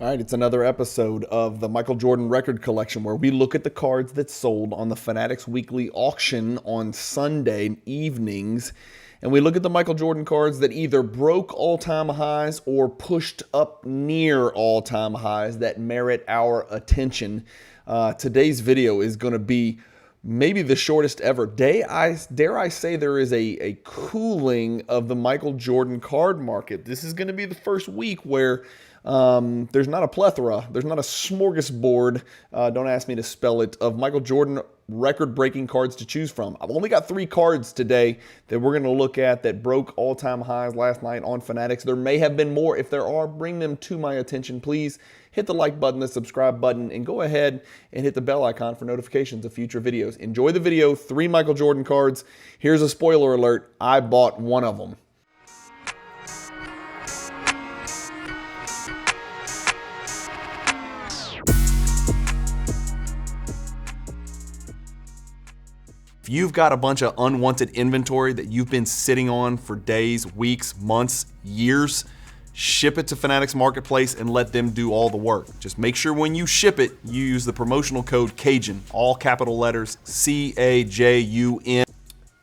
All right, it's another episode of the Michael Jordan Record Collection where we look at the cards that sold on the Fanatics Weekly auction on Sunday evenings. And we look at the Michael Jordan cards that either broke all-time highs or pushed up near all-time highs that merit our attention. Today's video is going to be maybe the shortest ever. Dare I say there is a cooling of the Michael Jordan card market. This is going to be the first week where there's not a plethora, there's not a smorgasbord, don't ask me to spell it, of Michael Jordan record-breaking cards to choose from. I've only got 3 cards today that we're going to look at that broke all-time highs last night on Fanatics. There may have been more. If there are, bring them to my attention, please. Hit the like button, the subscribe button, and go ahead and hit the bell icon for notifications of future videos. Enjoy the video. 3 Michael Jordan cards. Here's a spoiler alert. I bought one of them. If you've got a bunch of unwanted inventory that you've been sitting on for days, weeks, months, years, ship it to Fanatics Marketplace and let them do all the work. Just make sure when you ship it, you use the promotional code CAJUN, all capital letters, C-A-J-U-N.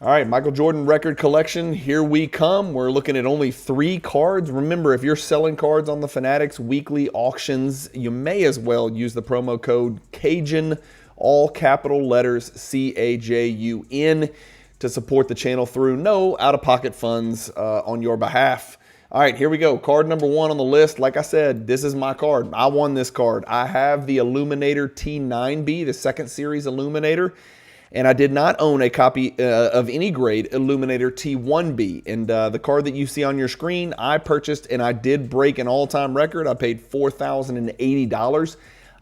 All right, Michael Jordan Record Collection, here we come. We're looking at only 3 cards. Remember, if you're selling cards on the Fanatics Weekly auctions, you may as well use the promo code CAJUN, all capital letters, C-A-J-U-N, to support the channel through no out-of-pocket funds on your behalf. All right, here we go. Card number 1 on the list. Like I said, this is my card. I won this card. I have the Illuminator T9B, the second series Illuminator, and I did not own a copy of any grade Illuminator T1B. And the card that you see on your screen, I purchased, and I did break an all-time record. I paid $4,080.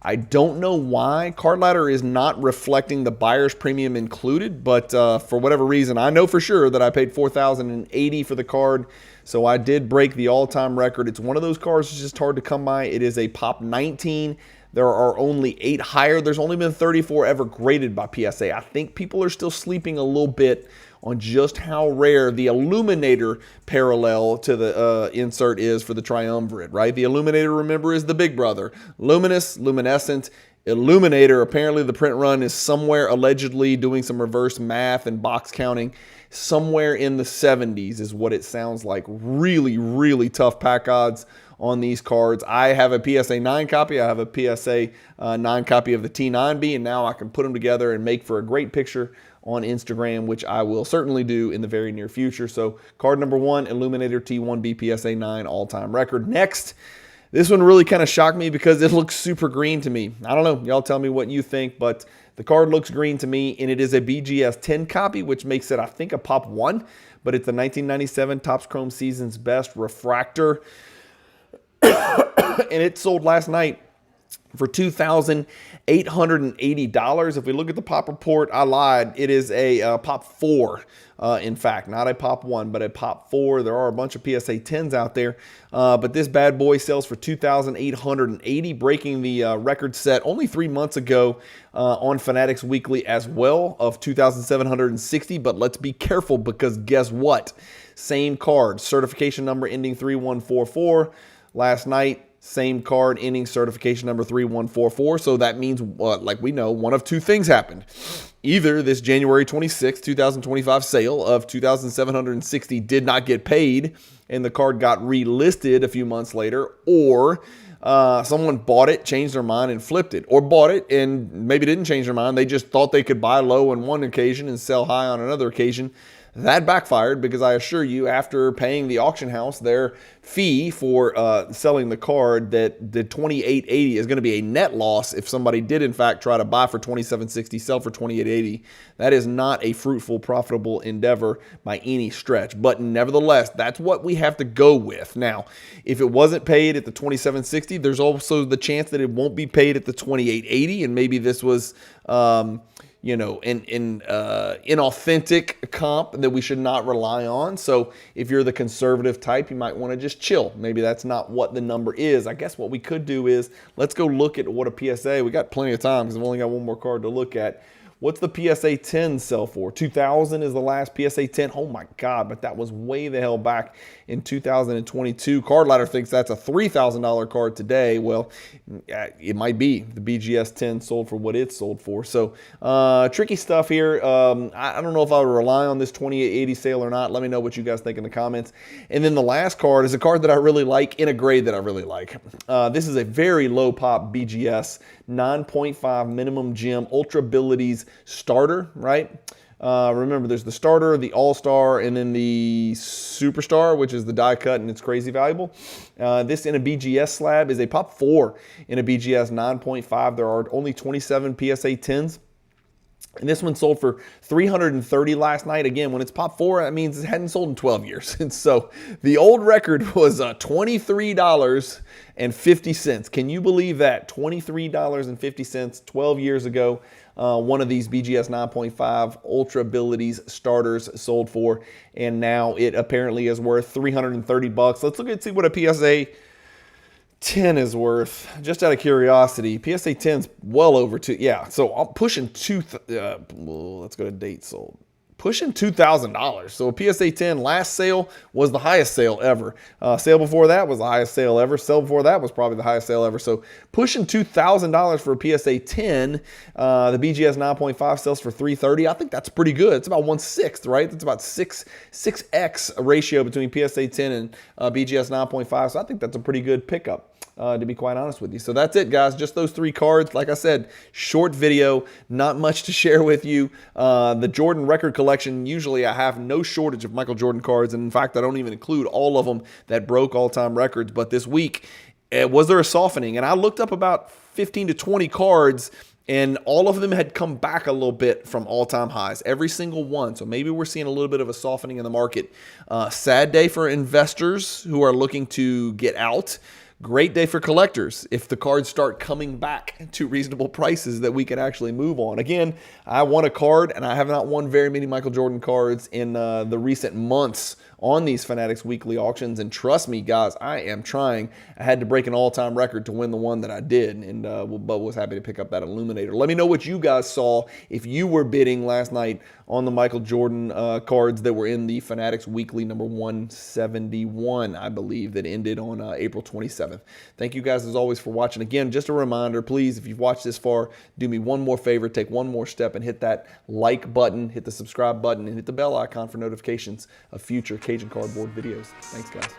I don't know why. Card Ladder is not reflecting the buyer's premium included, but for whatever reason, I know for sure that I paid $4,080 for the card, so I did break the all-time record. It's one of those cards that's just hard to come by. It is a Pop 19. There are only 8 higher. There's only been 34 ever graded by PSA. I think people are still sleeping a little bit on just how rare the Illuminator parallel to the insert is for the triumvirate, right? The Illuminator, remember, is the big brother. Luminous, luminescent, Illuminator. Apparently the print run is somewhere, allegedly doing some reverse math and box counting, somewhere in the 70s is what it sounds like. Really, really tough pack odds on these cards. I have a PSA 9 copy. I have a PSA 9 copy of the T9B, and now I can put them together and make for a great picture on Instagram, which I will certainly do in the very near future. So card number 1, Illuminator T1B PSA 9 all-time record. Next, this one really kind of shocked me because it looks super green to me. I don't know. Y'all tell me what you think, but the card looks green to me, and it is a BGS 10 copy, which makes it, I think, a Pop 1, but it's the 1997 Topps Chrome Season's Best Refractor. And it sold last night for $2,880. If we look at the Pop report, I lied. It is a Pop 4, in fact. Not a Pop 1, but a Pop 4. There are a bunch of PSA 10s out there. But this bad boy sells for $2,880, breaking the record set only 3 months ago on Fanatics Weekly as well of $2,760. But let's be careful because guess what? Same card, certification number ending 3144. Last night, same card, ending certification number 3144. So that means, like we know, one of 2 things happened. Either this January 26, 2025 sale of $2,760 did not get paid and the card got relisted a few months later, or someone bought it, changed their mind, and flipped it. Or bought it and maybe didn't change their mind. They just thought they could buy low on one occasion and sell high on another occasion. That backfired because I assure you, after paying the auction house their fee for selling the card, that the $2,880 is going to be a net loss if somebody did, in fact, try to buy for $2,760, sell for $2,880. That is not a fruitful, profitable endeavor by any stretch. But nevertheless, that's what we have to go with. Now, if it wasn't paid at the $2,760, there's also the chance that it won't be paid at the $2,880, and maybe this was you know, an inauthentic comp that we should not rely on. So if you're the conservative type, you might want to just chill. Maybe that's not what the number is. I guess what we could do is let's go look at what a PSA, we got plenty of time because I've only got one more card to look at, What's the PSA 10 sell for? 2000 is the last PSA 10. Oh my God, but that was way the hell back in 2022. Card Ladder thinks that's a $3,000 card today. Well, it might be. The BGS 10 sold for what it sold for. So tricky stuff here. I don't know if I would rely on this 2880 sale or not. Let me know what you guys think in the comments. And then the last card is a card that I really like in a grade that I really like. This is a very low pop BGS 9.5 minimum gem Ultra Abilities starter, right? Remember, there's the starter, the all-star, and then the superstar, which is the die cut, and it's crazy valuable. This in a BGS slab is a pop 4 in a BGS 9.5. There are only 27 PSA 10s. And this one sold for $330 last night. Again, when it's pop 4, that means it hadn't sold in 12 years. And so the old record was $23.50. Can you believe that? $23.50, 12 years ago. One of these BGS 9.5 Ultra Abilities starters sold for. And now it apparently is worth $330. Let's look and see what a PSA 10 is worth, just out of curiosity. PSA 10's well over two. Yeah, so I'm pushing let's go to date sold. Pushing $2,000. So a PSA 10 last sale was the highest sale ever. Sale before that was the highest sale ever. Sale before that was probably the highest sale ever. So pushing $2,000 for a PSA 10. The BGS 9.5 sells for $330. I think that's pretty good. It's about 1/6, right? That's about 6x ratio between PSA 10 and BGS 9.5. So I think that's a pretty good pickup. To be quite honest with you. So that's it, guys. Just those 3 cards. Like I said, short video, not much to share with you. The Jordan record collection, usually I have no shortage of Michael Jordan cards. And in fact, I don't even include all of them that broke all-time records. But this week, was there a softening? And I looked up about 15 to 20 cards, and all of them had come back a little bit from all-time highs, every single one. So maybe we're seeing a little bit of a softening in the market. Sad day for investors who are looking to get out. Great day for collectors if the cards start coming back to reasonable prices that we can actually move on. Again, I won a card, and I have not won very many Michael Jordan cards in the recent months on these Fanatics weekly auctions. And trust me, guys, I am trying. I had to break an all-time record to win the one that I did, and but was happy to pick up that Illuminator. Let me know what you guys saw if you were bidding last night on the Michael Jordan cards that were in the Fanatics weekly number 171, I believe, that ended on April 27th. Thank you guys, as always, for watching. Again, just a reminder, please, if you've watched this far, do me one more favor, take one more step and hit that like button, hit the subscribe button, and hit the bell icon for notifications of future Cajun Cardboard videos. Thanks, guys.